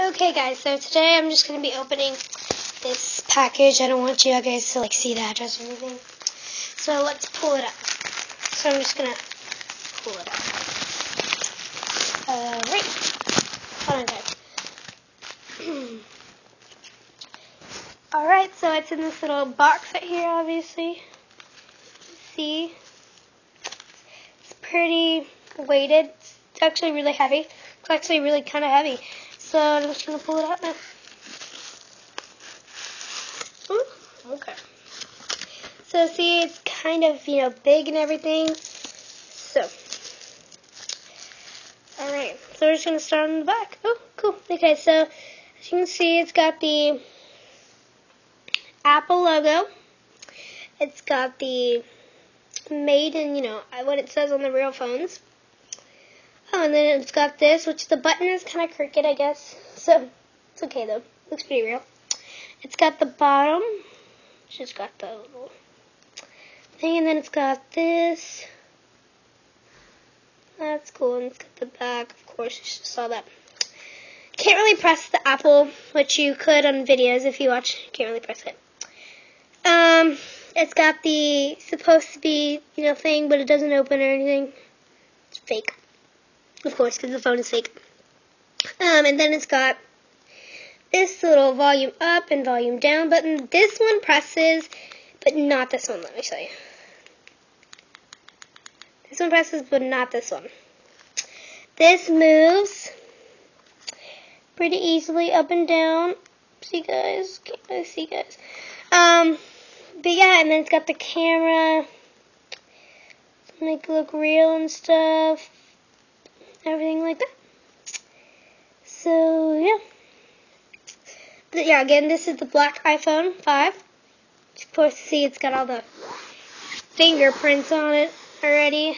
Okay guys, so today I'm just going to be opening this package. I don't want you guys to see the address or anything. So let's pull it up. So I'm just going to pull it up. Alright. Hold on guys. Alright, so it's in this little box right here, obviously. See? It's pretty weighted. It's actually really heavy. It's actually really kind of heavy. So I'm just going to pull it out now. Okay. So see, it's kind of, big and everything. So, alright. So we're just going to start on the back. Oh, cool. Okay, so as you can see, it's got the Apple logo. It's got the made in, what it says on the real phones. Oh, and then it's got this, which the button is kind of crooked, I guess. So, it's okay, though. Looks pretty real. It's got the bottom. It's just got the little thing, and then it's got this. That's cool, and it's got the back. Of course, you just saw that. Can't really press the Apple, which you could on videos if you watch. Can't really press it. It's got the supposed to be, thing, but it doesn't open or anything. It's fake. Of course, because the phone is fake. And then it's got this little volume up and volume down button. This one presses, but not this one. Let me show you. This one presses, but not this one. This moves pretty easily up and down. See, guys? Can't really see, guys. But yeah, and then it's got the camera to make it look real and stuff. Everything like that. So, yeah. But yeah, again, this is the black iPhone 5. Of course, see, it's got all the fingerprints on it already.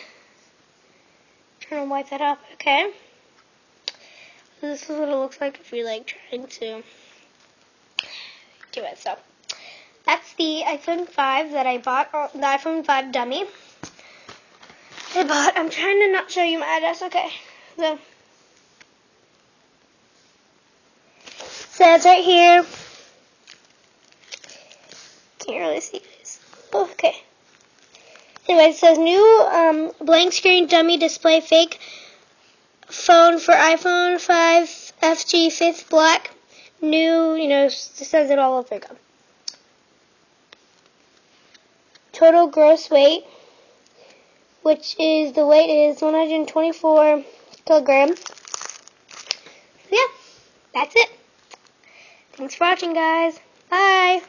Trying to wipe that up. Okay. So this is what it looks like if you're, trying to do it. So, that's the iPhone 5 that I bought, or the iPhone 5 dummy. I'm trying to not show you my address. Okay. So it's right here. Can't really see, guys. Okay. Anyway, it says new blank screen dummy display fake phone for iPhone 5 FG 5th black. New, it says it all over again. Total gross weight, which is, the weight is 124 kilograms. So yeah, that's it. Thanks for watching, guys. Bye.